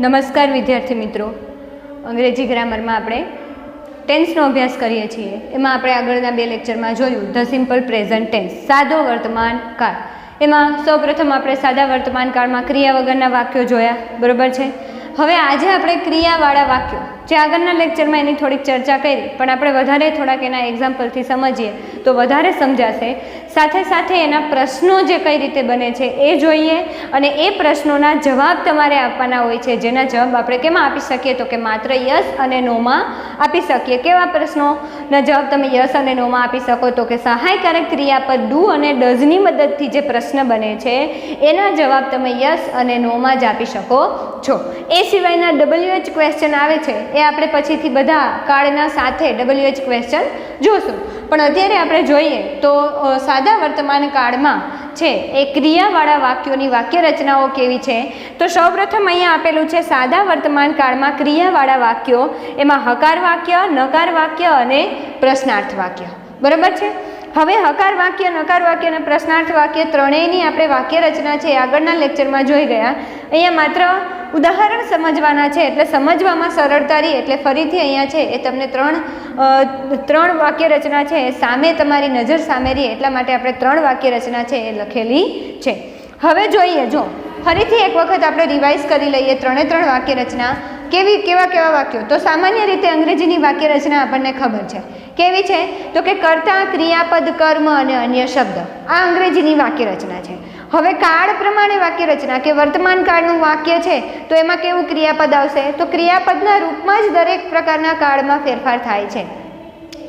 નમસ્કાર વિદ્યાર્થી મિત્રો, અંગ્રેજી ગ્રામરમાં આપણે ટેન્સનો અભ્યાસ કરીએ છીએ. એમાં આપણે આગળના બે લેક્ચરમાં જોયું ધ સિમ્પલ પ્રેઝન્ટ ટેન્સ, સાદો વર્તમાન કાળ. એમાં સૌપ્રથમ આપણે સાદા વર્તમાન કાળમાં ક્રિયા વગરના વાક્યો જોયા, બરોબર છે. હવે આજે આપણે ક્રિયાવાળા વાક્યો, જે આગળના લેક્ચરમાં એની થોડીક ચર્ચા કરી, પણ આપણે વધારે થોડાક એના એક્ઝામ્પલથી સમજીએ તો વધારે સમજાશે. સાથે સાથે એના પ્રશ્નો જે કઈ રીતે બને છે એ જોઈએ, અને એ પ્રશ્નોના જવાબ તમારે આપવાના હોય છે, જેના જવાબ આપણે કેમાં આપી શકીએ તો કે માત્ર યસ અને નોમાં આપી શકીએ. કેવા પ્રશ્નોના જવાબ તમે યસ અને નોમાં આપી શકો તો કે સહાયકારક ક્રિયાપદ ડુ અને ડઝની મદદથી જે પ્રશ્ન બને છે એના જવાબ તમે યસ અને નોમાં જ આપી શકો છો. એ સિવાયના WH ક્વેશ્ચન આવે છે એ આપણે પછીથી બધા કાળના સાથે WH ક્વેશ્ચન જોશું, પણ અત્યારે આપણે જોઈએ તો સાદા વર્તમાન કાળમાં છે એ ક્રિયાવાળા વાક્યોની વાક્ય રચનાઓ કેવી છે. તો સૌપ્રથમ અહીંયા આપેલું છે સાદા વર્તમાન કાળમાં ક્રિયાવાળા વાક્યો. એમાં હકાર વાક્ય, નકાર વાક્ય અને પ્રશ્નાર્થ વાક્ય, બરાબર છે. હવે હકાર વાક્ય, નકાર વાક્ય અને પ્રશ્નાર્થ વાક્ય ત્રણેયની આપણે વાક્ય રચના છે આગળના લેક્ચરમાં જોઈ ગયા. અહીંયા માત્ર ઉદાહરણ સમજવાના છે, એટલે સમજવામાં સરળતા રહી, એટલે ફરીથી અહીંયા છે એ તમને ત્રણ વાક્ય રચના છે સામે તમારી નજર સામે રહી, એટલા માટે આપણે ત્રણ વાક્ય રચના છે એ લખેલી છે. હવે જોઈએ, જો ફરીથી એક વખત આપણે રિવાઇઝ કરી લઈએ ત્રણે ત્રણ વાક્ય રચના. કેવા વાક્યો? તો સામાન્ય રીતે અંગ્રેજીની વાક્ય રચના આપણને ખબર છે. કેવી છે? તો કે કર્તા, ક્રિયાપદ, કર્મ અને અન્ય શબ્દ. આ અંગ્રેજીની વાક્ય રચના છે. હવે કાળ પ્રમાણે વાક્ય રચના, કે વર્તમાન કાળનું વાક્ય છે તો એમાં કેવું ક્રિયાપદ આવશે? તો ક્રિયાપદના રૂપમાં જ દરેક પ્રકારના કાળમાં ફેરફાર થાય છે.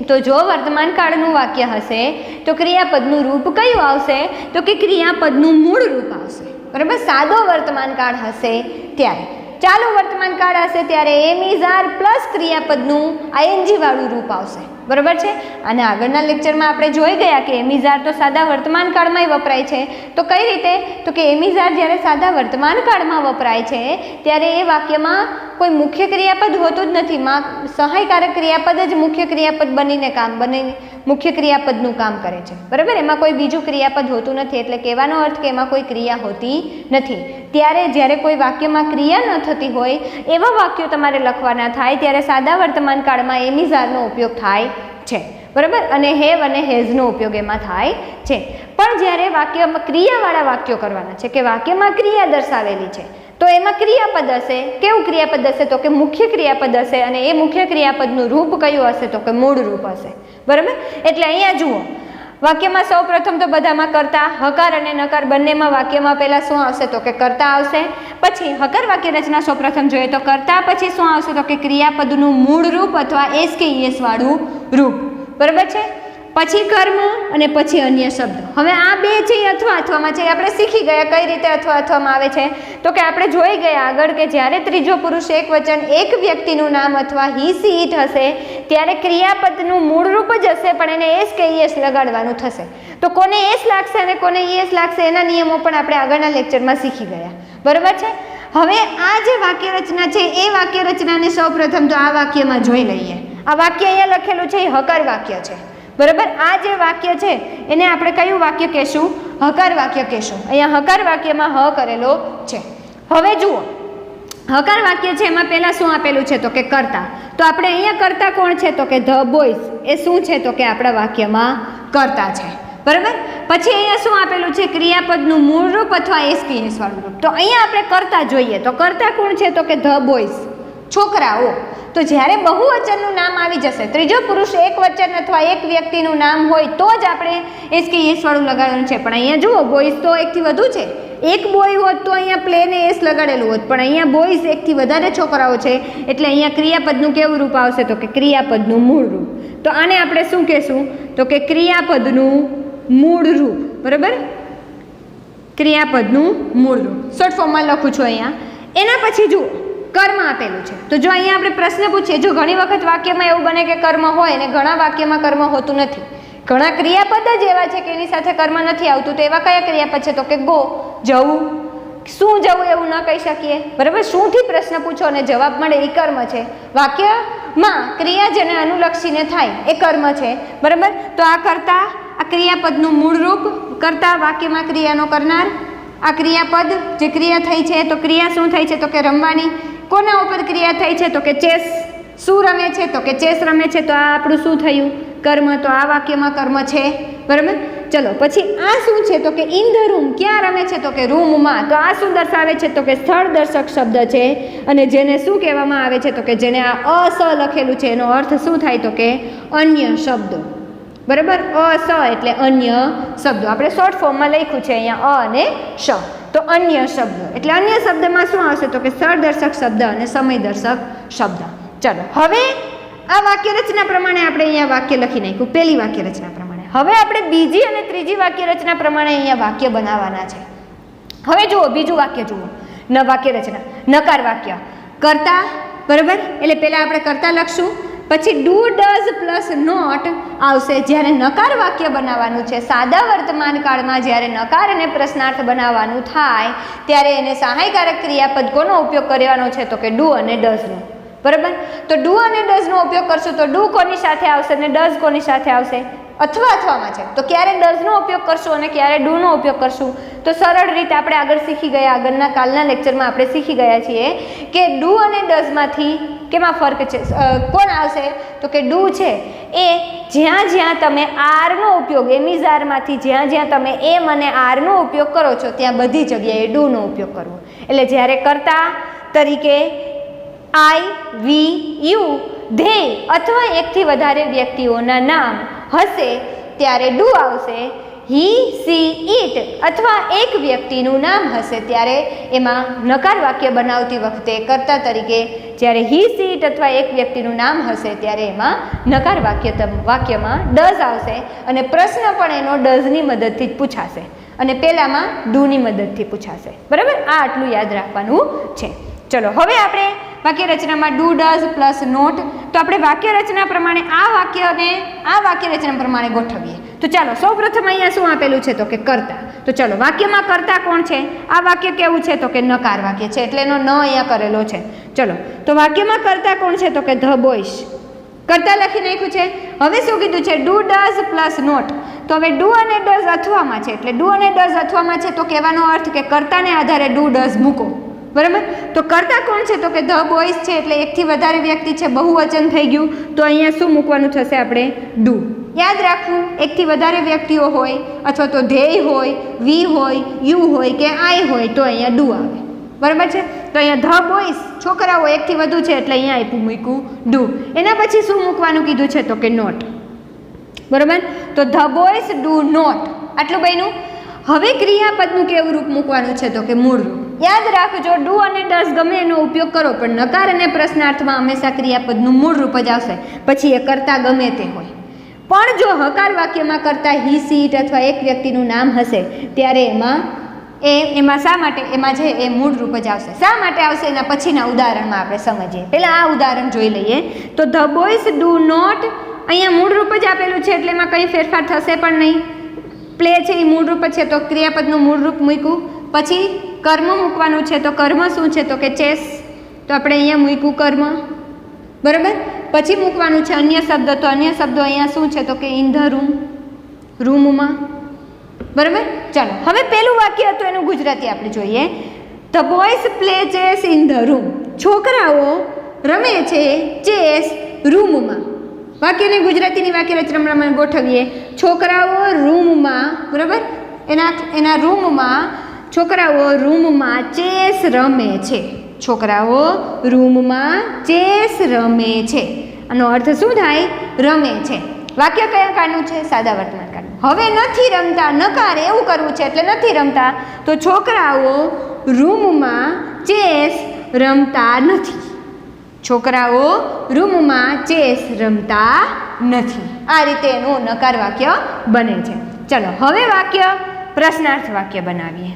તો જો વર્તમાન કાળનું વાક્ય હશે તો ક્રિયાપદનું રૂપ કયું આવશે? તો કે ક્રિયાપદનું મૂળ રૂપ આવશે, બરાબર. સાદો વર્તમાન કાળ હશે ત્યારે, ચાલુ વર્તમાન કાળ હશે ત્યારે એમ ઇઝ આર પ્લસ ક્રિયાપદનું આઈએનજી વાળું રૂપ આવશે, બરાબર છે. અને આગળના લેક્ચરમાં આપણે જોઈ ગયા કે એમ ઇઝ આર તો સાદા વર્તમાન કાળમાંય વપરાય છે. તો કઈ રીતે? તો કે એમ ઇઝ આર જ્યારે સાદા વર્તમાન કાળમાં વપરાય છે ત્યારે એ વાક્યમાં કોઈ મુખ્ય ક્રિયાપદ હોતું જ નથી. સહાયકારક ક્રિયાપદ જ મુખ્ય ક્રિયાપદ બનીને મુખ્ય ક્રિયાપદનું કામ કરે છે, બરાબર. એમાં કોઈ બીજું ક્રિયાપદ હોતું નથી, એટલે કહેવાનો અર્થ કે એમાં કોઈ ક્રિયા હોતી નથી. ત્યારે જ્યારે કોઈ વાક્યમાં ક્રિયા ન થતી હોય એવા વાક્યો તમારે લખવાના થાય ત્યારે સાદા વર્તમાન કાળમાં એમ ઇઝ આરનો ઉપયોગ થાય છે, બરાબર. અને હેવ અને હેઝનો ઉપયોગ એમાં થાય છે. પણ જ્યારે વાક્યમાં ક્રિયાવાળા વાક્યો કરવાના છે, કે વાક્યમાં ક્રિયા દર્શાવેલી છે, તો એમાં ક્રિયાપદ હશે. કેવું ક્રિયાપદ હશે? તો કે મુખ્ય ક્રિયાપદ હશે. અને એ મુખ્ય ક્રિયાપદનું રૂપ કયું હશે? તો કે મૂળ રૂપ હશે, બરાબર. એટલે અહીંયા જુઓ, વાક્યમાં સૌ પ્રથમ તો બધામાં કર્તા, હકાર અને નકાર બંનેમાં વાક્યમાં પહેલાં શું આવશે? તો કે કર્તા આવશે. પછી હકાર વાક્ય રચના સૌ પ્રથમ જોઈએ તો કર્તા પછી શું આવશે? તો કે ક્રિયાપદનું મૂળ રૂપ અથવા એસ કે ઈએસ વાળું રૂપ, બરાબર છે. પછી કર્મ અને પછી અન્ય શબ્દ. હવે આ બે છે અથવામાં છે, આપણે શીખી ગયા કઈ રીતે અથવામાં આવે છે. તો કે આપણે જોઈ ગયા આગળ કે જ્યારે ત્રીજો પુરુષ એક વચન એક વ્યક્તિનું નામ અથવા હી સી ઇટ હશે ત્યારે ક્રિયાપદનું મૂળ રૂપ જ હશે, પણ એને એસ કે ઈએસ લગાડવાનું થશે. તો કોને એસ લાગશે અને કોને ઈએસ લાગશે એના નિયમો પણ આપણે આગળના લેક્ચરમાં શીખી ગયા, બરાબર છે. હવે આ જે વાક્ય રચના છે એ વાક્ય રચનાને સૌ પ્રથમ તો આ વાક્યમાં જોઈ લઈએ. આ વાક્ય અહીંયા લખેલું છે એ હકાર વાક્ય છે, બરાબર. આ જે વાક્ય છે એને આપણે કયું વાક્ય કહેશું? હકાર વાક્ય કહેશું. અહીંયા હકાર વાક્યમાં હ કરેલો છે. હવે જુઓ, હકાર વાક્ય છે એમાં પહેલાં શું આપેલું છે? તો કે કર્તા. તો આપણે અહીંયા કર્તા કોણ છે? તો કે ધ બોયઝ. એ શું છે? તો કે આપણા વાક્યમાં કર્તા છે, બરાબર. પછી અહીંયા શું આપેલું છે? ક્રિયાપદનું મૂળ રૂપ અથવા એસકેએસ વાળું રૂપ. તો અહીંયા આપણે કર્તા જોઈએ તો કર્તા કોણ છે? તો કે ધ બોયઝ, છોકરાઓ. તો જ્યારે બહુવચનનું નામ આવી જશે, ત્રીજો પુરુષ એક વચન અથવા એક વ્યક્તિનું નામ હોય તો જ આપણે એસ કે એસ વાળું લગાડવાનું છે. પણ અહીંયા જુઓ, બોયઝ તો એકથી વધુ છે. એક બોય હોત તો અહીંયા પ્લેને એસ લગાડેલું હોત, પણ અહીંયા બોયઝ એકથી વધારે છોકરાઓ છે, એટલે અહીંયા ક્રિયાપદનું કેવું રૂપ આવશે? તો કે ક્રિયાપદનું મૂળ રૂપ. તો આને આપણે શું કહેશું? તો કે ક્રિયાપદનું મૂળ રૂપ, બરાબર. ક્રિયાપદનું મૂળ રૂપ શોર્ટ ફોર્મમાં લખું છું અહીંયા. એના પછી જુઓ, કર્મ આપેલું છે. તો જો અહીંયા આપણે પ્રશ્ન પૂછીએ, જો ઘણી વખત વાક્યમાં એવું બને કે કર્મ હોય અને ઘણા વાક્યમાં કર્મ હોતું નથી, ઘણા ક્રિયાપદ જ એવા છે કે એની સાથે કર્મ નથી આવતું, તો એવા કયા ક્રિયાપદ છે? તો કે ગો, જવું. શું જવું એવું ન કહી શકીએ, બરાબર. શુંથી પ્રશ્ન પૂછો અને જવાબ મળે એ કર્મ છે. વાક્યમાં ક્રિયા જેને અનુલક્ષીને થાય એ કર્મ છે, બરાબર. તો આ કર્તા, આ ક્રિયાપદનું મૂળ રૂપ. કર્તા વાક્યમાં ક્રિયાનો કરનાર. આ ક્રિયાપદ જે ક્રિયા થઈ છે, તો ક્રિયા શું થઈ છે? તો કે રમવાની. કોના ઉપર ક્રિયા થઈ છે? તો કે ચેસ. શું રમે છે? તો કે ચેસ રમે છે. તો આ આપણું શું થયું? કર્મ. તો આ વાક્યમાં કર્મ છે. બરાબર. ચલો પછી આ શું છે? તો કે ઇન ધ રૂમ. ક્યાં રમે છે? તો કે રૂમમાં. તો આ શું દર્શાવે છે? તો કે સ્થળ દર્શક શબ્દ છે. અને જેને શું કહેવામાં આવે છે? તો કે જેને આ અસ લખેલું છે એનો અર્થ શું થાય? તો કે અન્ય શબ્દો. બરાબર. અસ એટલે અન્ય શબ્દો. આપણે શોર્ટ ફોર્મમાં લખ્યું છે અહીંયા અ અને શ. તો અન્ય શબ્દો એટલે અન્ય શબ્દમાં શું આવશે? તો કે સ્થળ દર્શક શબ્દ અને સમય દર્શક શબ્દ. ચલો હવે આ વાક્ય રચના પ્રમાણે આપણે અહીંયા વાક્ય લખી નાખ્યું પહેલી વાક્ય રચના પ્રમાણે. હવે આપણે બીજી અને ત્રીજી વાક્ય રચના પ્રમાણે અહીંયા વાક્ય બનાવવાના છે. હવે જુઓ બીજું વાક્ય જુઓ. વાક્ય રચના નકાર વાક્ય કરતા. બરાબર. એટલે પહેલાં આપણે કરતા લખશું, પછી ડુ ડઝ પ્લસ નોટ આવશે. જ્યારે નકાર વાક્ય બનાવવાનું છે, સાદા વર્તમાન કાળમાં જ્યારે નકાર અને પ્રશ્નાર્થ બનાવવાનું થાય ત્યારે એને સહાયકારક ક્રિયાપદ કોનો ઉપયોગ કરવાનો છે? તો કે ડુ અને ડઝનો. બરાબર. તો ડુ અને ડઝનો ઉપયોગ કરશું તો ડુ કોની સાથે આવશે અને ડઝ કોની સાથે આવશે? અથવામાં છે. તો ક્યારે ડઝનો ઉપયોગ કરશું અને ક્યારે ડુનો ઉપયોગ કરશું? તો સરળ રીતે આપણે આગળ શીખી ગયા, આગળના કાલના લેક્ચરમાં આપણે શીખી ગયા છીએ કે ડુ અને ડઝમાંથી કેમાં ફરક છે? કોણ આવશે? તો કે ડુ છે એ જ્યાં જ્યાં તમે આરનો ઉપયોગ એમિઝારમાંથી જ્યાં જ્યાં તમે એમ અને આરનો ઉપયોગ કરો છો ત્યાં બધી જગ્યાએ ડુનો ઉપયોગ કરવો. એટલે જ્યારે કરતા તરીકે આઈ, વી, યુ, ધે અથવા એકથી વધારે વ્યક્તિઓના નામ હશે ત્યારે ડુ આવશે. હી, સી, ઇટ અથવા એક વ્યક્તિનું નામ હશે ત્યારે એમાં નકાર વાક્ય બનાવતી વખતે કરતા તરીકે જ્યારે હી, સી, ઇટ અથવા એક વ્યક્તિનું નામ હશે ત્યારે એમાં નકાર વાક્યમાં ડઝ આવશે અને પ્રશ્ન પણ એનો ડઝની મદદથી જ પૂછાશે અને પહેલામાં ડુની મદદથી પૂછાશે. બરાબર. આ આટલું યાદ રાખવાનું છે. ચલો હવે આપણે વાક્ય રચનામાં ડુ ડઝ પ્લસ નોટ. તો આપણે વાક્ય રચના પ્રમાણે આ વાક્યને આ વાક્ય રચના પ્રમાણે ગોઠવીએ. તો ચાલો સૌપ્રથમ અહીંયા શું આપેલું છે? તો કે કરતા. તો ચાલો વાક્યમાં કરતા કોણ છે? આ વાક્ય કેવું છે? તો કે નકાર વાક્ય છે એટલે એનો ન અહીંયા કરેલો છે. ચલો તો વાક્યમાં કરતા કોણ છે? તો કે ધ બોયસ. કરતા લખી નાખ્યું છે. હવે શું કીધું છે? Do does plus not. તો હવે ડુ અને ડઝ અથવામાં છે એટલે ડુ અને ડઝ અથવામાં છે તો કહેવાનો અર્થ કે કર્તાને આધારે ડુ ડઝ મૂકો. બરાબર. તો કરતા કોણ છે? તો કે ધ બોયસ છે એટલે એકથી વધારે વ્યક્તિ છે, બહુવચન થઈ ગયું. તો અહીંયા શું મૂકવાનું થશે? આપણે ડુ. યાદ રાખવું, એકથી વધારે વ્યક્તિઓ હોય અથવા તો ધેય હોય, વી હોય, યુ હોય કે આઈ હોય તો અહીંયા ડુ આવે. બરાબર છે. તો અહીંયા ધ બોયસ છોકરાઓ એકથી વધુ છે એટલે અહીંયા આપ્યું મૂક્યું ડુ. એના પછી શું મૂકવાનું કીધું છે? તો કે નોટ. બરાબર. તો ધ બોયસ ડુ નોટ. આટલું બન્યું. હવે ક્રિયાપદનું કેવું રૂપ મૂકવાનું છે? તો કે મૂળ રૂપ. યાદ રાખજો, ડુ અને ડઝ ગમે એનો ઉપયોગ કરો પણ નકાર અને પ્રશ્નાર્થમાં હંમેશા ક્રિયાપદનું મૂળ રૂપ જ આવશે, પછી એ કરતા ગમે તે હોય. પણ જો હકાર વાક્યમાં કરતા હી, સી, ઇટ અથવા એક વ્યક્તિનું નામ હશે ત્યારે એમાં શા માટે એમાં છે એ મૂળ રૂપ જ આવશે. શા માટે આવશે એના પછીના ઉદાહરણમાં આપણે સમજીએ. પહેલાં આ ઉદાહરણ જોઈ લઈએ. તો ધ બોયસ ડુ નોટ, અહીંયા મૂળ રૂપ જ આપેલું છે એટલે એમાં કંઈ ફેરફાર થશે પણ નહીં. પ્લે છે એ મૂળ રૂપ છે તો ક્રિયાપદનું મૂળ રૂપ મૂક્યું. પછી કર્મ મૂકવાનું છે તો કર્મ શું છે? તો કે ચેસ. તો આપણે અહીંયા મૂક્યું કર્મ. બરાબર. પછી મૂકવાનું છે અન્ય શબ્દ. તો અન્ય શબ્દો અહીંયા શું છે? તો કે ઇન ધ રૂમ, રૂમમાં. બરાબર. ચાલો હવે પહેલું વાક્ય હતું એનું ગુજરાતી આપણે જોઈએ. The boys play chess in the room. છોકરાઓ રમે છે ચેસ રૂમમાં. વાક્યને ગુજરાતીની વાક્ય રચનામાં ગોઠવીએ. છોકરાઓ રૂમમાં. બરાબર. એના રૂમમાં છોકરાઓ રૂમમાં ચેસ રમે છે. છોકરાઓ રૂમમાં ચેસ રમે છે. આનો અર્થ શું થાય? રમે છે. વાક્ય કયા કાળનું છે? સાદા વર્તમાન કાળનું. હવે નથી રમતા, નકાર એવું કરવું છે એટલે નથી રમતા. તો છોકરાઓ રૂમમાં ચેસ રમતા નથી. છોકરાઓ રૂમમાં ચેસ રમતા નથી. આ રીતે એનું નકાર વાક્ય બને છે. ચલો હવે વાક્ય પ્રશ્નાર્થ વાક્ય બનાવીએ.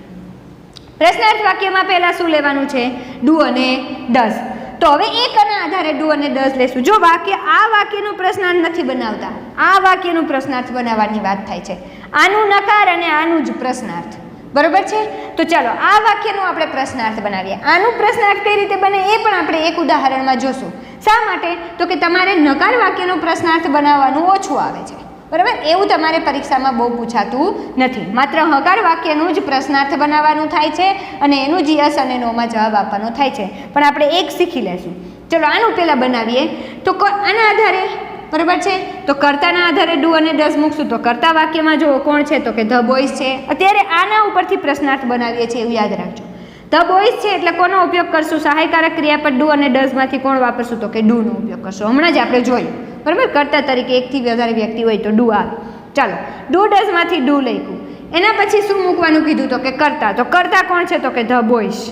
પ્રશ્નાર્થ વાક્યમાં પહેલાં શું લેવાનું છે? ડુ અને ડઝ. તો હવે એકના આધારે ડુ અને ડઝ લેશું. જો આ વાક્યનું પ્રશ્નાર્થ નથી બનાવતા, આ વાક્યનું પ્રશ્નાર્થ બનાવવાની વાત થાય છે. આનું નકાર અને આનું જ પ્રશ્નાર્થ. બરોબર છે. તો ચાલો આ વાક્યનું આપણે પ્રશ્નાર્થ બનાવીએ. આનું પ્રશ્નાર્થ કઈ રીતે બને એ પણ આપણે એક ઉદાહરણમાં જોશું. શા માટે? તો કે તમારે નકાર વાક્યનું પ્રશ્નાર્થ બનાવવાનું ઓછું આવે છે. બરાબર, એવું તમારે પરીક્ષામાં બહુ પૂછાતું નથી. માત્ર હકાર વાક્યનું જ પ્રશ્નાર્થ બનાવવાનું થાય છે અને એનું જ યસ અને નોમાં જવાબ આપવાનો થાય છે. પણ આપણે એક શીખી લેશું. ચલો આનું પહેલાં બનાવીએ. તો આના આધારે બરાબર છે, તો કર્તાના આધારે ડુ અને ડઝ મૂકશું. તો કર્તા વાક્યમાં જો કોણ છે, તો કે ધ બોયઝ છે. અત્યારે આના ઉપરથી પ્રશ્નાર્થ બનાવીએ છીએ, એવું યાદ રાખજો. ધ બોયઝ છે એટલે કોનો ઉપયોગ કરશું? સહાયકારક ક્રિયાપદ ડુ અને ડઝમાંથી કોણ વાપરશું? તો કે ડુનો ઉપયોગ કરશું. હમણાં જ આપણે જોયું બરાબર, કર્તા તરીકે એકથી વધારે વ્યક્તિ હોય તો ડુ આવે. ચાલો, ડુ ડઝમાંથી ડુ લખ્યું. એના પછી શું મૂકવાનું કીધું? તો કે કર્તા. તો કર્તા કોણ છે? તો કે ધ બોયઝ.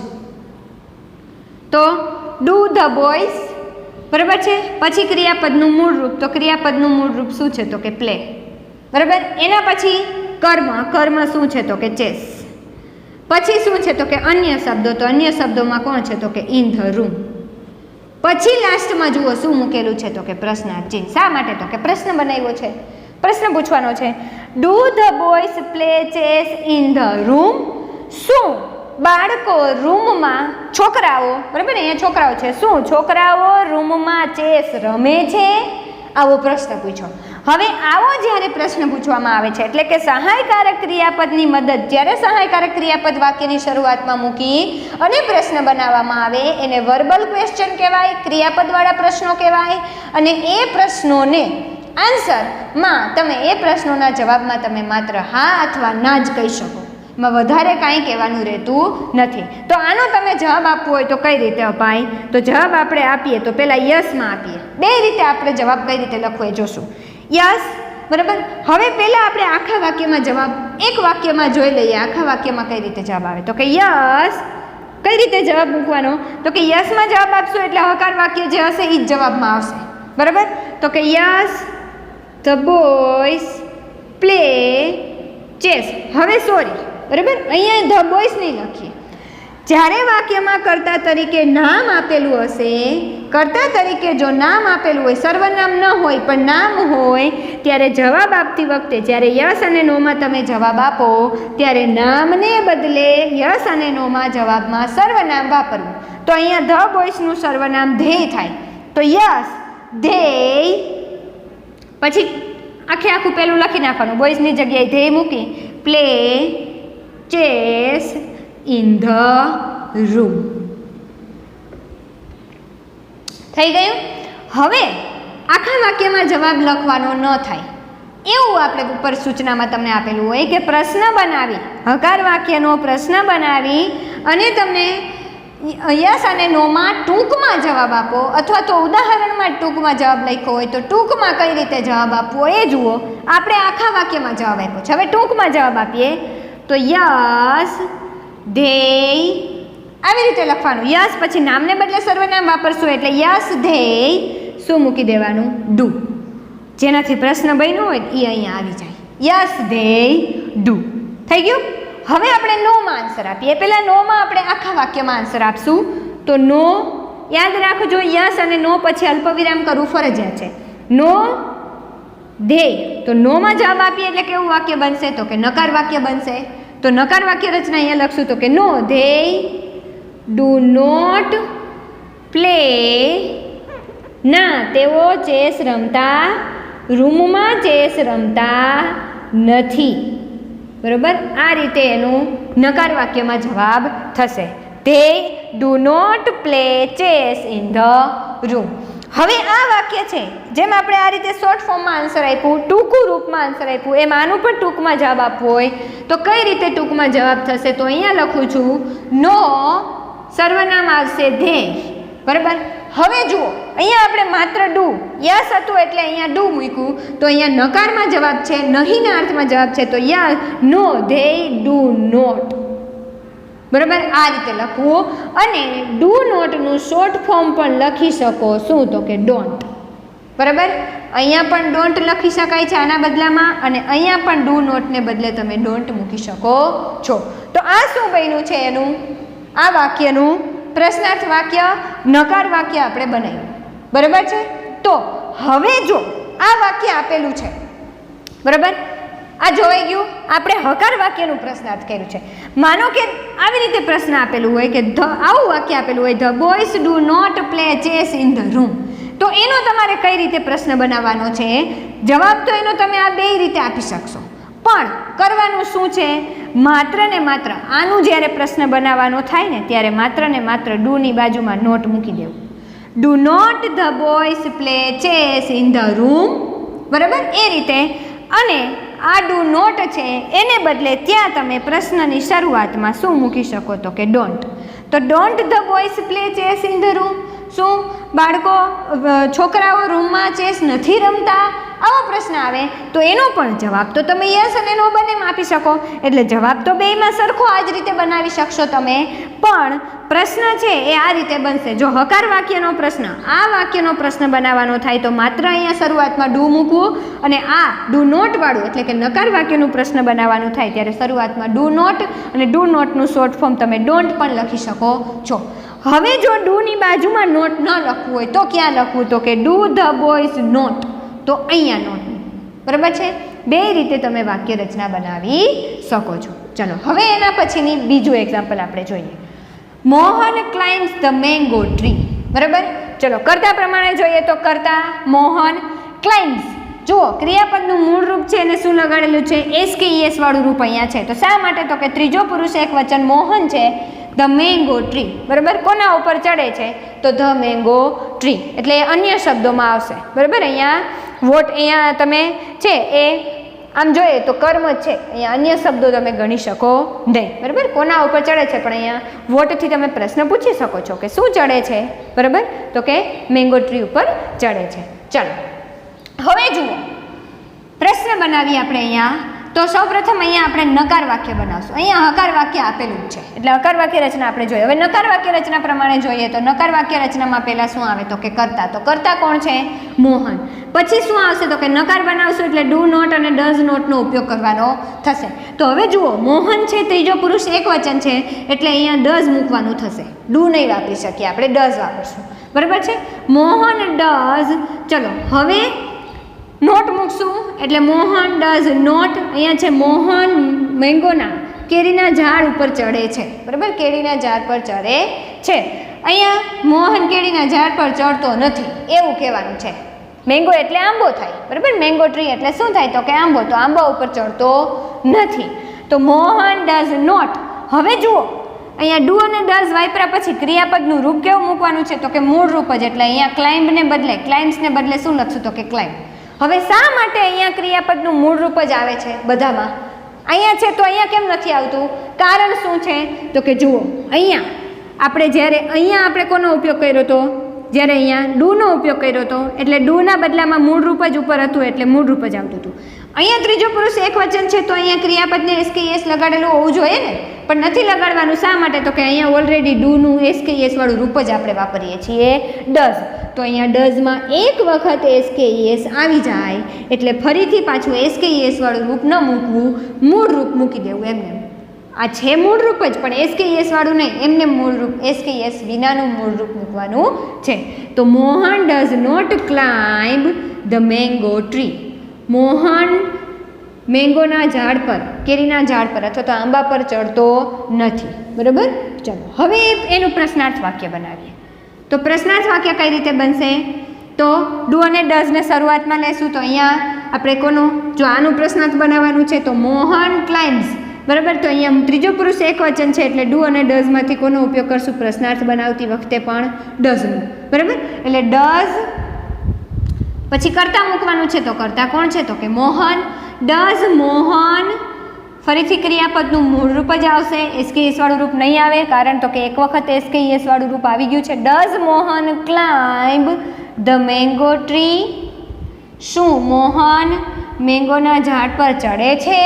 તો ડુ ધ બોયઝ બરાબર છે. પછી ક્રિયાપદનું મૂળ રૂપ, તો ક્રિયાપદનું મૂળ રૂપ શું છે? તો કે પ્લે. બરાબર. એના પછી કર્મ. કર્મ શું છે? તો કે ચેસ. પછી શું છે? તો કે અન્ય શબ્દો. તો અન્ય શબ્દોમાં કોણ છે? તો કે ઇન ધ રૂમ. પછી લાસ્ટમાં જુઓ શું મૂકેલું છે? તો કે પ્રશ્નાર્થ ચિહ્ન. શા માટે? તો કે પ્રશ્ન બનાવ્યો છે, પ્રશ્ન પૂછવાનો છે. Do the boys play chess in the room? શું બાળકો રૂમમાં, છોકરાઓ બરાબર ને, અહીંયા છોકરાઓ છે, શું છોકરાઓ રૂમમાં ચેસ રમે છે? આવો પ્રશ્ન પૂછો. હવે આવો જ્યારે પ્રશ્ન પૂછવામાં આવે છે એટલે કે સહાયકારક ક્રિયાપદની મદદ, જ્યારે સહાયકારક ક્રિયાપદ વાક્યની શરૂઆતમાં મૂકી અને પ્રશ્ન બનાવવામાં આવે એને વર્બલ ક્વેશ્ચન કહેવાય, ક્રિયાપદવાળા પ્રશ્નો કહેવાય. અને એ પ્રશ્નોને આન્સરમાં તમે એ પ્રશ્નોના જવાબમાં તમે માત્ર હા અથવા ના જ કહી શકો, એમાં વધારે કાંઈ કહેવાનું રહેતું નથી. તો આનો તમે જવાબ આપવો હોય તો કઈ રીતે અપાય? તો જવાબ આપણે આપીએ તો પહેલાં યસમાં આપીએ. બે રીતે આપણે જવાબ કઈ રીતે લખવો એ જોશું. યસ બરાબર. હવે પહેલાં આપણે આખા વાક્યમાં જવાબ એક વાક્યમાં જોઈ લઈએ. આખા વાક્યમાં કઈ રીતે જવાબ આવે? તો કે યસ. કઈ રીતે જવાબ મૂકવાનો? તો કે યસમાં જવાબ આપશો એટલે હકાર વાક્ય જે હશે એ જ જવાબમાં આવશે. બરાબર. તો કે yes the boys play chess. હવે સોરી બરાબર, અહીંયા ધ બોયઝ નહીં લખીએ. જ્યારે વાક્યમાં કર્તા તરીકે નામ આપેલું હશે, કર્તા તરીકે જો નામ આપેલું હોય, સર્વનામ ન હોય પણ નામ હોય, ત્યારે જવાબ આપતી વખતે જ્યારે યસ અને નોમાં તમે જવાબ આપો ત્યારે નામને બદલે યસ અને નોમાં જવાબમાં સર્વનામ વાપરવું. તો અહીંયા ધ બોયઝનું સર્વનામ ધેય થાય. તો યસ ધેય, પછી આખું પેલું લખી નાખવાનું, બોયઝની જગ્યાએ ધેય મૂકી play chess in the room. થઈ ગયું. હવે આખા વાક્યમાં જવાબ લખવાનો ન થાય એવું આપણે ઉપર સૂચનામાં તમને આપેલું હોય કે પ્રશ્ન બનાવી, હકાર વાક્યનો પ્રશ્ન બનાવી અને તમને યસ અને નોમાં ટૂંકમાં જવાબ આપો, અથવા તો ઉદાહરણમાં ટૂંકમાં જવાબ લખ્યો હોય તો ટૂંકમાં કઈ રીતે જવાબ આપવો એ જુઓ. આપણે આખા વાક્યમાં જવાબ આપ્યો છે, હવે ટૂંકમાં જવાબ આપીએ. તો યસ ધેય, આવી રીતે લખવાનું. યસ પછી નામને બદલે સર્વનામ વાપરશું એટલે યસ ધેય શું મૂકી દેવાનું? ડુ. જેનાથી પ્રશ્ન બન્યો હોય એ અહીંયા આવી જાય. Yes they do. થઈ ગયું. હવે આપણે નોમાં આન્સર આપીએ. પહેલાં નોમાં આપણે આખા વાક્યમાં આન્સર આપશું. તો નો યાદ રાખજો, યસ અને નો પછી અલ્પવિરામ કરવું ફરજિયાત છે. નો ધેય, તો નોમાં જવાબ આપીએ એટલે કેવું વાક્ય બનશે? તો કે નકાર વાક્ય બનશે. તો નકાર વાક્ય રચના અહીંયા લખશું. તો કે નો ધેય ડુ નોટ પ્લે, ના તેઓ ચેસ રમતા, રૂમમાં ચેસ રમતા નથી. બરોબર. આ રીતે એનું નકાર વાક્યમાં જવાબ થશે. They do not play chess in the room. હવે આ વાક્ય છે જેમ આપણે આ રીતે શોર્ટ ફોર્મમાં આન્સર આપ્યું, ટૂંકું રૂપમાં આન્સર આપ્યું, એમ આનું પણ ટૂંકમાં જવાબ આપવો હોય તો કઈ રીતે ટૂંકમાં જવાબ થશે? તો અહીંયા લખું છું નો સર્વનામ આવશે ધેય. બરાબર. હવે જુઓ અહીંયા આપણે માત્ર ડુ, યસ હતું એટલે અહીંયા ડુ મૂક્યું, તો અહીંયા નકારમાં જવાબ છે, નહીંના અર્થમાં જવાબ છે. તો yes no they do not. બરાબર. આ રીતે લખવું. અને ડુ નોટનું શોર્ટ ફોર્મ પણ લખી શકો. શું? તો કે ડોન્ટ. બરાબર. અહીંયા પણ ડોન્ટ લખી શકાય છે આના બદલામાં, અને અહીંયા પણ ડુ નોટને બદલે તમે ડોન્ટ મૂકી શકો છો. તો આ શું બન્યું છે એનું? આ વાક્યનું પ્રશ્નાર્થ વાક્ય, નકાર વાક્ય આપણે બનાવ્યું. બરાબર છે. તો હવે જો આ વાક્ય આપેલું છે, બરાબર, આ જોઈ ગયું. આપણે હકાર વાક્યનું પ્રશ્નાર્થ કર્યું છે. માનો કે આવી રીતે પ્રશ્ન આપેલું હોય કે આવું વાક્ય આપેલું હોય, the boys do not play chess in the room. તો એનો તમારે કઈ રીતે પ્રશ્ન બનાવવાનો છે? જવાબ તો એનો તમે આ બે રીતે આપી શકશો, પણ કરવાનું શું છે, માત્ર ને માત્ર આનું જ્યારે પ્રશ્ન બનાવવાનો થાય ને ત્યારે માત્ર ને માત્ર ડુની બાજુમાં નોટ મૂકી દેવું. Do not the boys play chess in the room, બરાબર, એ રીતે. અને આ ડુ નોટ છે એને બદલે ત્યાં તમે પ્રશ્નની શરૂઆતમાં શું મૂકી શકો, તો કે ડોન્ટ. તો don't the boys play chess in the room, શું બાળકો છોકરાઓ રૂમમાં ચેસ નથી રમતા, આવો પ્રશ્ન આવે તો એનો પણ જવાબ તો તમે યસ અને નો બંનેમાં આપી શકો. એટલે જવાબ તો બેયમાં સરખો આ જ રીતે બનાવી શકશો તમે, પણ પ્રશ્ન છે એ આ રીતે બનશે. જો હકાર વાક્યનો પ્રશ્ન, આ વાક્યનો પ્રશ્ન બનાવવાનો થાય તો માત્ર અહીંયા શરૂઆતમાં ડુ મૂકવું, અને આ ડુ નોટ વાળું એટલે કે નકાર વાક્યનું પ્રશ્ન બનાવવાનું થાય ત્યારે શરૂઆતમાં ડુ નોટ, અને ડુ નોટનું શોર્ટ ફોર્મ તમે ડોન્ટ પણ લખી શકો છો. હવે જો ડુની બાજુમાં નોટ ન લખવું હોય તો ક્યાં લખવું, તો કે ડુ ધ બોયઝ નોટ, તો અહીંયા નોટ, બરાબર છે. બે રીતે તમે વાક્ય રચના બનાવી શકો છો. ચલો હવે એના પછીની બીજું એક્ઝામ્પલ આપણે જોઈએ. મોહન ક્લાઇમ્સ ધ મેંગો ટ્રી, બરાબર. ચલો કરતા પ્રમાણે જોઈએ તો કરતા મોહન, ક્લાઇમ્સ, જુઓ ક્રિયાપદનું મૂળ રૂપ છે એને શું લગાડેલું છે, એસ વાળું રૂપ અહીંયા છે. તો શા માટે, તો કે ત્રીજો પુરુષ એક વચન મોહન છે, ધ મેંગો ટ્રી, બરાબર. કોના ઉપર ચડે છે, તો ધ મેંગો ટ્રી, એટલે અન્ય શબ્દોમાં આવશે, બરાબર. અહીંયા વોટ, અહીંયા તમે છે એ આમ જોઈએ તો કર્મ જ છે, અહીંયા અન્ય શબ્દો તમે ગણી શકો નહીં, બરાબર. કોના ઉપર ચડે છે, પણ અહીંયા વોટથી તમે પ્રશ્ન પૂછી શકો છો કે શું ચડે છે, બરાબર. તો કે મેંગો ટ્રી ઉપર ચડે છે. ચાલો હવે જુઓ પ્રશ્ન બનાવીએ આપણે અહીંયા. તો સૌપ્રથમ અહીંયા આપણે નકાર વાક્ય બનાવશું. અહીંયા હકાર વાક્ય આપેલું જ છે એટલે હકાર વાક્ય રચના આપણે જોઈએ. હવે નકાર વાક્ય રચના પ્રમાણે જોઈએ તો નકાર વાક્ય રચનામાં પહેલાં શું આવે, તો કે કરતા. તો કરતા કોણ છે, મોહન. પછી શું આવશે, તો કે નકાર બનાવશું એટલે ડુ નોટ અને ડઝ નોટનો ઉપયોગ કરવાનો થશે. તો હવે જુઓ મોહન છે ત્રીજો પુરુષ એક વચન છે એટલે અહીંયા ડઝ મૂકવાનું થશે, ડુ નહીં વાપરી શકીએ આપણે, ડઝ વાપરશું, બરાબર છે. મોહન ડઝ, ચલો હવે નોટ મૂકશું એટલે મોહન ડઝ નોટ. અહીંયા છે મોહન મેંગોના કેરીના ઝાડ ઉપર ચડે છે, બરાબર, કેરીના ઝાડ પર ચડે છે. અહીંયા મોહન કેરીના ઝાડ પર ચડતો નથી એવું કહેવાનું છે. મેંગો એટલે આંબો થાય, બરાબર. મેંગો ટ્રી એટલે શું થાય, તો કે આંબો, તો આંબા ઉપર ચડતો નથી. તો મોહન ડઝ નોટ. હવે જુઓ અહીંયા ડુ અને ડઝ વાપર્યા પછી ક્રિયાપદનું રૂપ કેવું મૂકવાનું છે, તો કે મૂળ રૂપ જ. એટલે અહીંયા ક્લાઇમ્બને બદલે, ક્લાઇમ્સને બદલે શું લખશું, તો કે ક્લાઇમ્બ. હવે શા માટે અહીંયા ક્રિયાપદનું મૂળ રૂપ જ આવે છે બધામાં, અહીંયા છે તો અહીંયા કેમ નથી આવતું, કારણ શું છે, તો કે જુઓ અહીંયા આપણે જ્યારે અહીંયા આપણે કોનો ઉપયોગ કર્યો હતો, જ્યારે અહીંયા ડુનો ઉપયોગ કર્યો હતો એટલે ડુના બદલામાં મૂળ રૂપ જ ઉપર હતું એટલે મૂળ રૂપ જ આવતું હતું. અહીંયા ત્રીજો પુરુષ એક વચન છે તો અહીંયા ક્રિયાપદને એસ લગાડેલું હોવું જોઈએ ને, પણ નથી લગાડવાનું. શા માટે, તો કે અહીંયા ઓલરેડી ડુનું એસ વાળું રૂપ જ આપણે વાપરીએ છીએ, ડઝ. તો અહીંયા ડઝમાં એક વખત એસ આવી જાય એટલે ફરીથી પાછું એસ વાળું રૂપ ન મૂકવું, મૂળ રૂપ મૂકી દેવું એમને. આ છે મૂળ રૂપ જ, પણ એસ વાળું નહીં, એમને મૂળ રૂપ એસ વિનાનું મૂળ રૂપ મૂકવાનું છે. તો Mohan does not climb the mango tree. Mohan મેંગોના ઝાડ પર, કેરીના ઝાડ પર અથવા તો આંબા પર ચડતો નથી, બરાબર. ચલો હવે એનું પ્રશ્નાર્થ વાક્ય બનાવીએ. તો પ્રશ્નાર્થ વાક્ય કઈ રીતે બનશે, તો ડુ અને ડઝને શરૂઆતમાં લેશું. તો અહીંયા આપણે કોનું, જો આનું પ્રશ્નાર્થ બનાવવાનું છે તો મોહન ક્લાઇમ્સ, બરાબર. તો અહીંયા ત્રીજો પુરુષ એક વચન છે એટલે ડુ અને ડઝમાંથી કોનો ઉપયોગ કરશું, પ્રશ્નાર્થ બનાવતી વખતે પણ ડઝનું, બરાબર. એટલે ડઝ પછી કરતા મૂકવાનું છે. તો કરતા કોણ છે, તો કે મોહન. ડઝ મોહન, ફરીથી ક્રિયાપદનું મૂળ રૂપ જ આવશે, એસ વાળું રૂપ નહીં આવે, કારણ તો કે એક વખત એસ વાળું રૂપ આવી ગયું છે. Does Mohan climb the mango tree. શું મોહન મેંગોના ઝાડ પર ચડે છે?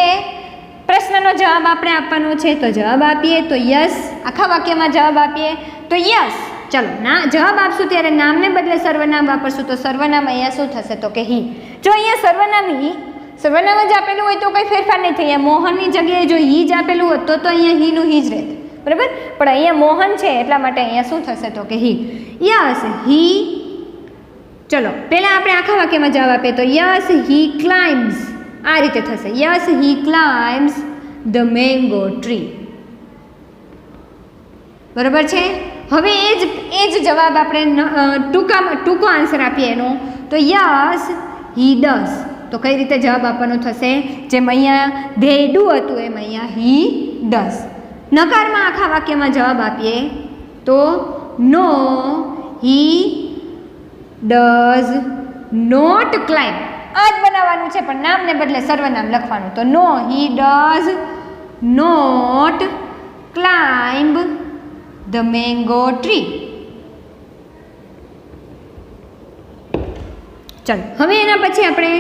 પ્રશ્નનો જવાબ આપણે આપવાનો છે, તો જવાબ આપીએ તો યસ. આખા વાક્યમાં જવાબ આપીએ તો યસ. ચલો ના જવાબ આપશું ત્યારે નામને બદલે સર્વનામ વાપરશું. તો સર્વનામ અહીંયા શું થશે, તો કે હી. જો અહીંયા સર્વનામ જ આપેલું હોય તો કંઈ ફેરફાર નહીં થાય. મોહનની જગ્યાએ જો હી જ આપેલું હોત તો અહીંયા હીનું હી જ રહેત, બરાબર. પણ અહીંયા મોહન છે એટલા માટે અહીંયા શું થશે, તો કે હી. Yes he. ચલો પહેલાં આપણે આખા વાક્યમાં જવાબ આપીએ તો યસ હી ક્લાઇમ્સ, આ રીતે થશે. Yes he climbs the mango tree, બરાબર છે. હવે એ જ જવાબ આપણે ટૂંકો આન્સર આપીએ એનો, તો યસ હી ડઝ. તો કઈ રીતે જવાબ આપવાનો થશે? જેમ અહીંયા ધે ડુ હતું એમ અહીંયા હી ડઝ. નકારમાં આખા વાક્યમાં જવાબ આપીએ તો no he does not climb. આ જ બનાવવાનું છે પણ નામને બદલે સર્વનામ લખવાનું. તો no he does not climb the mango tree. ચલો હવે એના પછી આપણે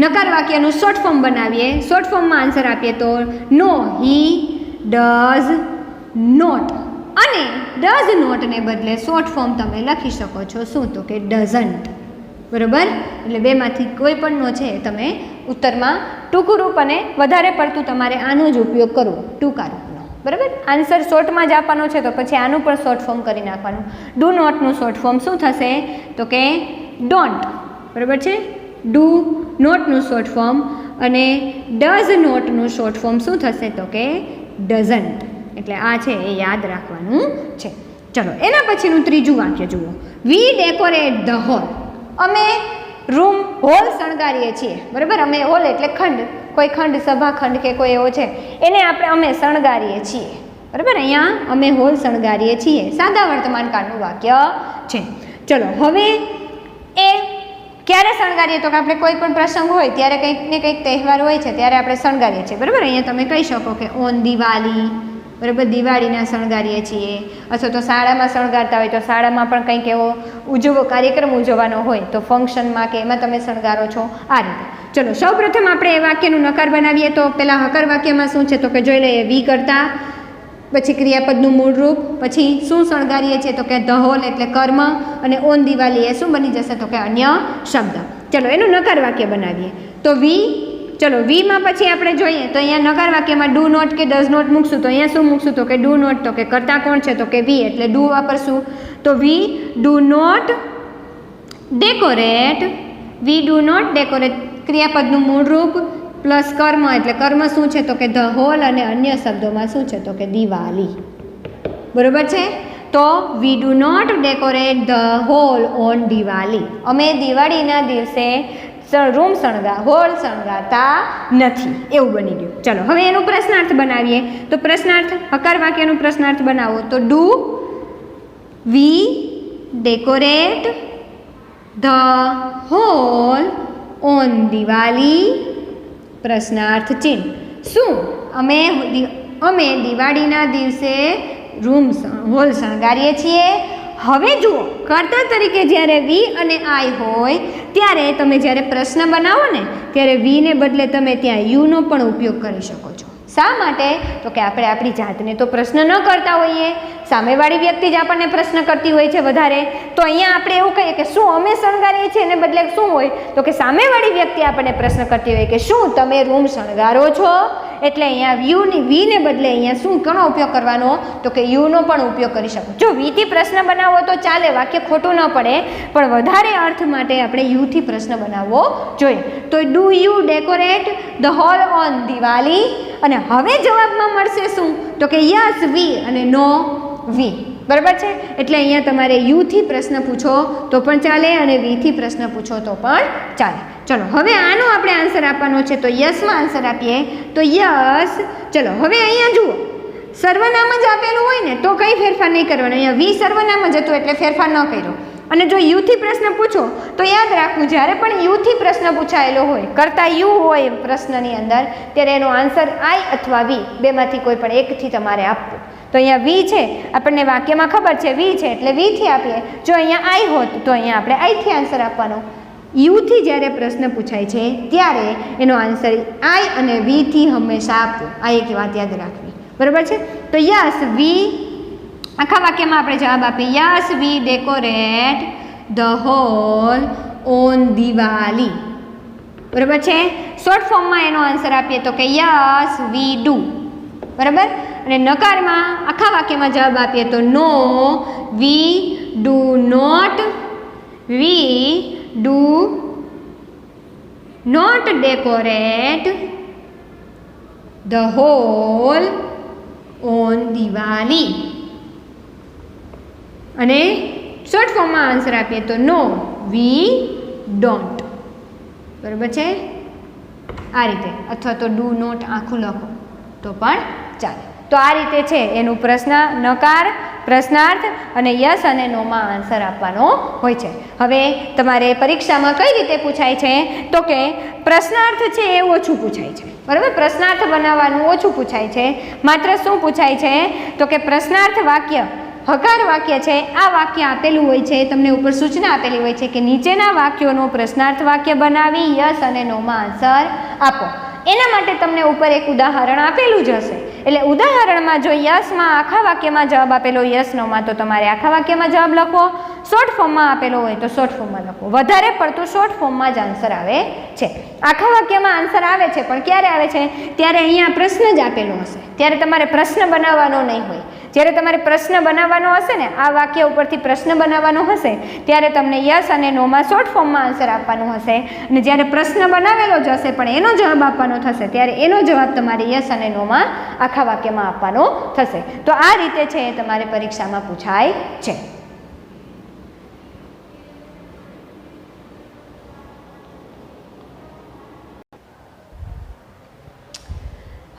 નકાર વાક્યનું શોર્ટ ફોર્મ બનાવીએ. શોર્ટ ફોર્મમાં આન્સર આપીએ તો નો હી ડઝ નોટ. અને ડઝ નોટને બદલે શોર્ટ ફોર્મ તમે લખી શકો છો શું? તો કે ડઝન્ટ. બરાબર? એટલે બેમાંથી કોઈ પણનો છે તમે ઉત્તરમાં ટૂંકું રૂપ અને વધારે પડતું તમારે આનો જ ઉપયોગ કરવો, ટૂંકા રૂપનો. બરાબર? આન્સર શોર્ટમાં જ આપવાનો છે તો પછી આનું પણ શોર્ટ ફોર્મ કરી નાખવાનું. ડુ નોટનું શોર્ટ ફોર્મ શું થશે? તો કે ડોન્ટ. બરાબર છે? ડુ નોટનું શોર્ટ ફોર્મ અને ડઝ નોટનું શોર્ટ ફોર્મ શું થશે? તો કે ડઝન્ટ. એટલે આ છે એ યાદ રાખવાનું છે. ચલો એના પછીનું ત્રીજું વાક્ય જુઓ. વી ડેકોરેટ ધ હોલ. અમે રૂમ હોલ શણગારીએ છીએ. બરાબર? અમે હોલ એટલે ખંડ, કોઈ ખંડ સભાખંડ કે કોઈ એવો છે એને અમે શણગારીએ છીએ. બરાબર? અહીંયા અમે હોલ શણગારીએ છીએ. સાદા વર્તમાન કાળનું વાક્ય છે. ચલો હવે એ ક્યારે શણગારીએ? તો કે આપણે કોઈ પણ પ્રસંગ હોય ત્યારે કંઈક ને કંઈક તહેવાર હોય છે ત્યારે આપણે શણગારીએ છીએ. બરાબર? અહીંયા તમે કહી શકો કે ઓન દિવાળી. બરાબર? દિવાળીના શણગારીએ છીએ. અથવા તો શાળામાં શણગારતા હોય તો શાળામાં પણ કંઈક એવો કાર્યક્રમ ઉજવવાનો હોય તો ફંક્શનમાં કે એમાં તમે શણગારો છો. આ રીતે. ચલો સૌપ્રથમ આપણે એ વાક્યનું નકાર બનાવીએ તો પહેલાં હકાર વાક્યમાં શું છે? તો કે જોઈ લઈએ. વી કરતા પછી ક્રિયાપદનું મૂળરૂપ, પછી શું શણગારીએ છીએ? તો કે ધ હોલ એટલે કર્મ, અને ઓન દિવાળી એ શું બની જશે? તો કે અન્ય શબ્દ. ચલો એનું નકાર વાક્ય બનાવીએ તો વી. ચલો વીમાં પછી આપણે જોઈએ તો અહીંયા નકાર વાક્યમાં ડુ નોટ કે ડઝ નોટ મૂકશું તો અહીંયા શું મૂકશું? તો કે ડુ નોટ. તો કે કરતા કોણ છે? તો કે વી એટલે ડુ વાપરશું. તો we do not decorate. We do not decorate ક્રિયાપદનું મૂળરૂપ પ્લસ કર્મ એટલે કર્મ શું છે? તો કે ધ હોલ, અને અન્ય શબ્દોમાં શું છે? તો કે દિવાળી. બરોબર છે? તો we do not decorate the hall on Diwali. અમે દિવાળીના દિવસે હોલ શણગારતા નથી. એવું બની ગયું. ચલો હવે એનું પ્રશ્નાર્થ બનાવીએ તો પ્રશ્નાર્થ હકાર વાક્યનું પ્રશ્નાર્થ બનાવો તો do we decorate the hall on Diwali? પ્રશ્નાર્થ ચિહ્ન. શું અમે દિવાળીના દિવસે હોલ શણગારીએ છીએ? હવે જુઓ, કર્તા તરીકે જ્યારે વી અને આઈ હોય ત્યારે તમે જ્યારે પ્રશ્ન બનાવો ને ત્યારે વીને બદલે તમે ત્યાં યુનો પણ ઉપયોગ કરી શકો છો. શા માટે? તો કે આપણે આપણી જાતને તો પ્રશ્ન ન કરતા હોઈએ, સામેવાળી વ્યક્તિ જ આપણને પ્રશ્ન કરતી હોય છે વધારે. તો અહીંયા આપણે એવું કહીએ કે શું અમે શણગારીએ છીએ, એને બદલે શું હોય? તો કે સામેવાળી વ્યક્તિ આપણને પ્રશ્ન કરતી હોય કે શું તમે રૂમ શણગારો છો? એટલે અહીંયા વીને બદલે અહીંયા શું કોનો ઉપયોગ કરવાનો? તો કે યુનો પણ ઉપયોગ કરી શકો. જો વીથી પ્રશ્ન બનાવો તો ચાલે, વાક્ય ખોટું ન પડે, પણ વધારે અર્થ માટે આપણે યુથી પ્રશ્ન બનાવવો જોઈએ. તો do you decorate the hall on Diwali? અને હવે જવાબમાં મળશે શું? તો કે યસ વી અને નો વી. બરાબર છે? એટલે અહીંયા તમારે યુથી પ્રશ્ન પૂછો તો પણ ચાલે અને વીથી પ્રશ્ન પૂછો તો પણ ચાલે. ચલો હવે આનો આપણે આન્સર આપવાનો છે તો યસમાં આન્સર આપીએ તો યસ. ચલો હવે અહીંયા જુઓ, સર્વનામ જ આપેલું હોય ને તો કંઈ ફેરફાર નહીં કરવાનો. અહીંયા વી સર્વનામ જ હતું એટલે ફેરફાર ન કર્યો. અને જો યુથી પ્રશ્ન પૂછો તો યાદ રાખવું, જ્યારે પણ યુથી પ્રશ્ન પૂછાયેલો હોય, કરતા યુ હોય પ્રશ્નની અંદર, ત્યારે એનો આન્સર આઈ અથવા વી બેમાંથી કોઈ પણ એકથી તમારે આપવું. તો અહીંયા વી છે, આપણને વાક્યમાં ખબર છે વી છે એટલે વીથી આપીએ. જો અહીંયા આઈ હોત તો અહીંયા આપણે આઈથી આન્સર આપવાનો. યુથી જ્યારે પ્રશ્ન પૂછાય છે ત્યારે એનો આન્સર આઈ અને વીથી હંમેશા આપવો. આ એક વાત યાદ રાખવી. બરાબર છે? તો યસ વી, આખા વાક્યમાં આપણે જવાબ આપીએ yes we decorate the hall on Diwali. બરાબર છે? શોર્ટ ફોર્મમાં એનો આન્સર આપીએ તો કે યસ વી ડુ. બરાબર? અને નકારમાં આખા વાક્યમાં જવાબ આપીએ તો no we do not decorate the hall on Diwali. અને શોર્ટ ફોર્મમાં આન્સર આપીએ તો નો વી ડોન્ટ. બરાબર છે, આ રીતે, અથવા તો ડુ નોટ આખું લખો તો પણ ચાલે. તો આ રીતે છે એનું નકાર, પ્રશ્નાર્થ અને યસ અને નોમાં આન્સર આપવાનો હોય છે. હવે તમારે પરીક્ષામાં કઈ રીતે પૂછાય છે તો કે પ્રશ્નાર્થ છે એ ઓછું પૂછાય છે, બરાબર. પ્રશ્નાર્થ બનાવવાનું ઓછું પૂછાય છે. માત્ર શું પૂછાય છે તો કે પ્રશ્નાર્થ વાક્ય, હકાર વાક્ય છે, આ વાક્ય આપેલું હોય છે, તમને ઉપર સૂચના આપેલી હોય છે કે નીચેના વાક્યોનું પ્રશ્નાર્થ વાક્ય બનાવી યસ અને નોમાં આન્સર આપો. એના માટે તમને ઉપર એક ઉદાહરણ આપેલું જ હશે. એટલે ઉદાહરણમાં જો યસમાં આખા વાક્યમાં જવાબ આપેલો યસ નોમાં તો તમારે આખા વાક્યમાં જવાબ લખો, શોર્ટ ફોર્મમાં આપેલો હોય તો શોર્ટ ફોર્મમાં લખો. વધારે પડતું શોર્ટ ફોર્મમાં જ આન્સર આવે છે. આખા વાક્યમાં આન્સર આવે છે પણ ક્યારે આવે છે? ત્યારે અહીંયા પ્રશ્ન જ આપેલો હશે, ત્યારે તમારે પ્રશ્ન બનાવવાનો નહીં હોય. જ્યારે તમારે પ્રશ્ન બનાવવાનો હશે ને, આ વાક્ય ઉપરથી પ્રશ્ન બનાવવાનો હશે ત્યારે તમને યસ અને નોમાં શોર્ટ ફોર્મમાં આન્સર આપવાનો હશે. અને જ્યારે પ્રશ્ન બનાવેલો જ હશે પણ એનો જવાબ આપવાનો થશે ત્યારે એનો જવાબ તમારે યસ અને નોમાં આખા વાક્યમાં આપવાનો થશે. તો આ રીતે છે એ તમારે પરીક્ષામાં પૂછાય છે.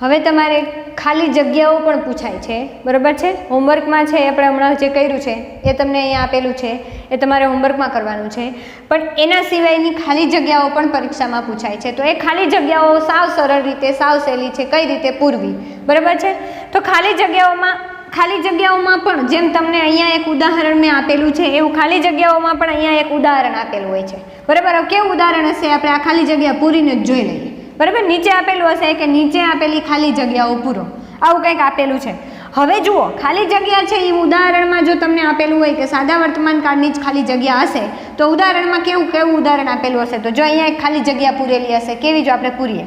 હવે તમારે ખાલી જગ્યાઓ પણ પૂછાય છે, બરાબર છે. હોમવર્કમાં છે આપણે હમણાં જે કર્યું છે એ તમને અહીંયા આપેલું છે, એ તમારે હોમવર્કમાં કરવાનું છે. પણ એના સિવાયની ખાલી જગ્યાઓ પણ પરીક્ષામાં પૂછાય છે. તો એ ખાલી જગ્યાઓ સાવ સરળ રીતે, સાવ સહેલી છે, કઈ રીતે પૂરવી, બરાબર છે. તો ખાલી જગ્યાઓમાં પણ જેમ તમને અહીંયા એક ઉદાહરણ મેં આપેલું છે એવું ખાલી જગ્યાઓમાં પણ અહીંયા એક ઉદાહરણ આપેલું હોય છે, બરાબર. કેવું ઉદાહરણ હશે આપણે આ ખાલી જગ્યા પૂરીને જ જોઈ લઈએ, બરાબર. નીચે આપેલું હશે કે નીચે આપેલી ખાલી જગ્યાઓ પૂરો, આવું કંઈક આપેલું છે. હવે જુઓ, ખાલી જગ્યા છે એ ઉદાહરણમાં જો તમને આપેલું હોય કે સાદા વર્તમાન કાળની જ ખાલી જગ્યા હશે તો ઉદાહરણમાં કેવું ઉદાહરણ આપેલું હશે? તો જો અહીંયા એક ખાલી જગ્યા પૂરેલી હશે, કેવી? જો આપણે પૂરીએ,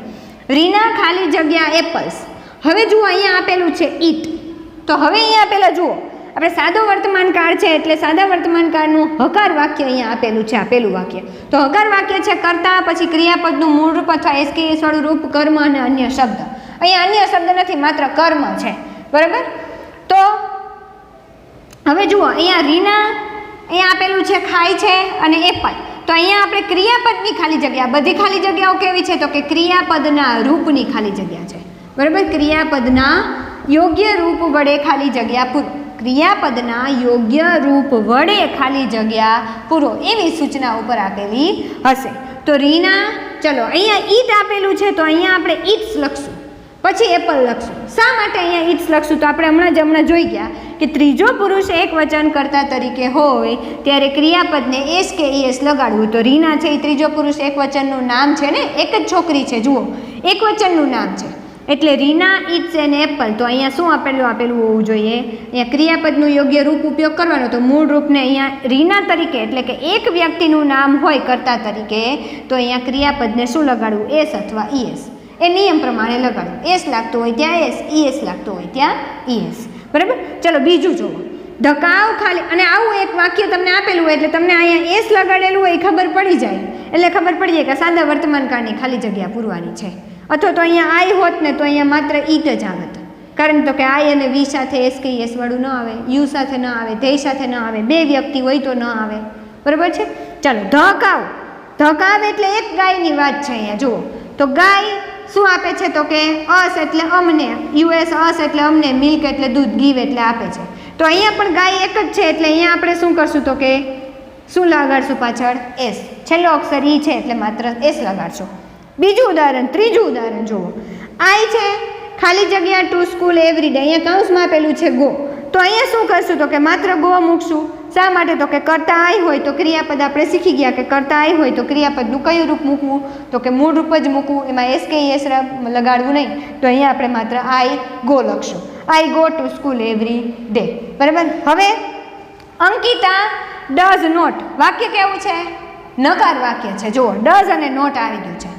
રીના ખાલી જગ્યા એપલ્સ. હવે જુઓ અહીંયા આપેલું છે ઈટ, તો હવે અહીંયા આપેલા જુઓ આપણે સાદો વર્તમાન કાળ છે એટલે સાદા વર્તમાન કાળનું હકાર વાક્ય અહીંયા આપેલું છે, આપેલું વાક્ય. તો હકાર વાક્ય છે કર્તા, પછી ક્રિયાપદનું મૂળ રૂપ અથવા એસકેએસ વાળું રૂપ, કર્મ અને અન્ય શબ્દ. અહીંયા અન્ય શબ્દ નથી, માત્ર કર્મ છે, બરાબર. તો હવે જુઓ અહીંયા રીના, અહીંયા આપેલું છે ખાય છે અને એપલ. તો અહીંયા આપણે ક્રિયાપદની ખાલી જગ્યા, બધી ખાલી જગ્યાઓ કેવી છે તો કે ક્રિયાપદના રૂપની ખાલી જગ્યા છે, બરાબર. ક્રિયાપદના યોગ્ય રૂપ વડે ખાલી જગ્યા પૂરો, ક્રિયાપદના યોગ્ય રૂપ વડે ખાલી જગ્યા પૂરો, એવી સૂચના ઉપર આપેલી હશે. તો રીના, ચલો અહીંયા ઈટ આપેલું છે તો અહીંયા આપણે ઈટ્સ લખશું, પછી એપલ લખશું. શા માટે અહીંયા ઈટ્સ લખશું? તો આપણે હમણાં જોઈ ગયા કે ત્રીજો પુરુષ એક વચન કર્તા તરીકે હોય ત્યારે ક્રિયાપદને એસ કે ઈએસ લગાડવું. તો રીના છે એ ત્રીજો પુરુષ એક વચનનું નામ છે ને, એક જ છોકરી છે, જુઓ એક વચનનું નામ છે એટલે રીના ઈટ્સ એન એપલ. તો અહીંયા શું આપેલું હોવું જોઈએ? અહીંયા ક્રિયાપદનું યોગ્ય રૂપ ઉપયોગ કરવાનો. તો મૂળ રૂપને અહીંયા રીના તરીકે એટલે કે એક વ્યક્તિનું નામ હોય કર્તા તરીકે તો અહીંયા ક્રિયાપદને શું લગાડવું? એસ અથવા ઈએસ. એ નિયમ પ્રમાણે લગાડવું. એસ લાગતો હોય ત્યાં એસ, ઈએસ લાગતો હોય ત્યાં ઈએસ, બરાબર. ચલો બીજું જુઓ, ધકાવ ખાલી. અને આવું એક વાક્ય તમને આપેલું હોય એટલે તમને અહીંયા એસ લગાડેલું હોય ખબર પડી જાય, એટલે ખબર પડી જાય કે સાદા વર્તમાન કાળની ખાલી જગ્યા પૂરવાની છે. અથવા તો અહીંયા આઈ હોત ને તો અહીંયા માત્ર ઈટ જ આવત, કારણ તો કે આઈ અને વી સાથે એસ કે એસ વાળું ન આવે, યુ સાથે ન આવે, ધેય સાથે ન આવે, બે વ્યક્તિ હોય તો ન આવે, બરાબર છે. ચાલો ધકાવ એટલે એક ગાયની વાત છે. અહીંયા જુઓ તો ગાય શું આપે છે તો કે અસ એટલે અમને, યુએસ અસ એટલે અમને, મિલ્ક એટલે દૂધ, ગીવ એટલે આપે છે. તો અહીંયા પણ ગાય એક જ છે એટલે અહીંયા આપણે શું કરશું તો કે શું લગાડશું પાછળ? એસ. છેલ્લો અક્ષર ઈ છે એટલે માત્ર એસ લગાડશું. બીજું ઉદાહરણ, ત્રીજું ઉદાહરણ જુઓ, આઈ છે ખાલી જગ્યા ટુ સ્કૂલ એવરી ડે. અહીંયા કૌંસમાં આપેલું છે ગો. તો અહીંયા શું કરશું તો કે માત્ર ગો મૂકશું. શા માટે? તો કે કરતા આઈ હોય તો ક્રિયાપદ આપણે શીખી ગયા કે કરતા આઈ હોય તો ક્રિયાપદનું કયું રૂપ મૂકવું? તો કે મૂળ રૂપ જ મૂકવું, એમાં એસ કે એસ લગાડવું નહીં. તો અહીંયા આપણે માત્ર આઈ ગો લખશું. I go to school every day, બરાબર. હવે અંકિતા ડઝ નોટ. વાક્ય કેવું છે? નકાર વાક્ય છે. જુઓ ડઝ અને નોટ આવી ગયું છે.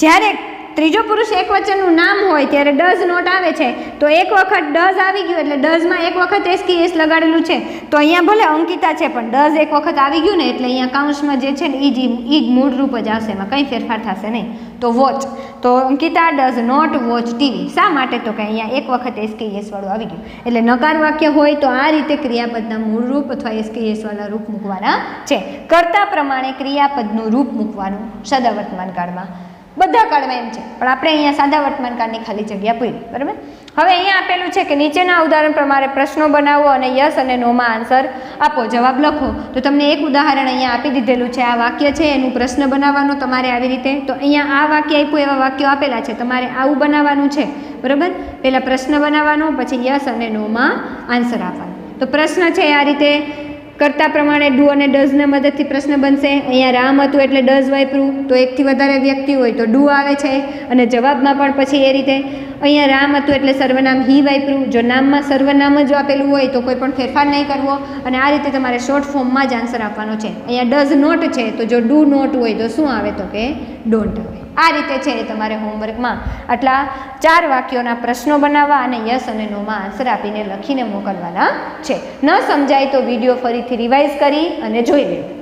જ્યારે ત્રીજો પુરુષ એક વચનનું નામ હોય ત્યારે ડઝ નોટ આવે છે તો એક વખત ડઝ આવી ગયું એટલે ડઝમાં એક વખત એસ કે એસ લગાડેલું છે. તો અહીંયા ભલે અંકિતા છે પણ ડઝ એક વખત આવી ગયું ને એટલે અહીંયા કાઉન્સમાં જે છે ને એ જ મૂળ રૂપ જ આવશે, એમાં કંઈ ફેરફાર થશે નહીં. તો વોચ. તો Ankita does not watch TV. શા માટે? તો કે અહીંયા એક વખત SKES વાળું આવી ગયું, એટલે નકાર વાક્ય હોય તો આ રીતે ક્રિયાપદના મૂળ રૂપ અથવા SKES વાળા રૂપ મૂકવાના છે. કર્તા પ્રમાણે ક્રિયાપદનું રૂપ મૂકવાનું સાદા વર્તમાન કાળમાં, બધા કાળમાં એમ છે, પણ આપણે અહીંયા સાદા વર્તમાન કાળની ખાલી જગ્યા પૂરી. બરાબર. હવે અહીંયા આપેલું છે કે નીચેના ઉદાહરણ પ્રમાણે પ્રશ્નો બનાવો અને યસ અને નોમાં આન્સર આપો, જવાબ લખો. તો તમને એક ઉદાહરણ અહીંયા આપી દીધેલું છે, આ વાક્ય છે એનું પ્રશ્ન બનાવવાનો તમારે આવી રીતે. તો અહીંયા આ વાક્ય આપ્યું, એવા વાક્યો આપેલા છે, તમારે આવું બનાવવાનું છે. બરાબર. પહેલાં પ્રશ્ન બનાવવાનો, પછી યસ અને નોમાં આન્સર આપવાનો. તો પ્રશ્ન છે આ રીતે કરતા પ્રમાણે ડુ અને ડઝના મદદથી પ્રશ્ન બનશે. અહીંયા રામ હતું એટલે ડઝ વાપર્યું, તો એકથી વધારે વ્યક્તિ હોય તો ડુ આવે છે, અને જવાબમાં પણ પછી એ રીતે અહીંયા રામ હતું એટલે સર્વનામ હી વાપર્યું. જો નામમાં સર્વનામ જ આપેલું હોય તો કોઈ પણ ફેરફાર નહીં કરવો, અને આ રીતે તમારે શોર્ટ ફોર્મમાં જ આન્સર આપવાનો છે. અહીંયા ડઝ નોટ છે, તો જો ડુ નોટ હોય તો શું આવે? તો કે ડોન્ટ આવે. આ રીતે છે એ તમારે હોમવર્કમાં આટલા 4 વાક્યોના પ્રશ્નો બનાવવા અને યસ અને નોમાં આન્સર આપીને લખીને મોકલવાના છે. ન સમજાય તો વિડીયો ફરીથી રિવાઇઝ કરી અને જોઈ લેવો.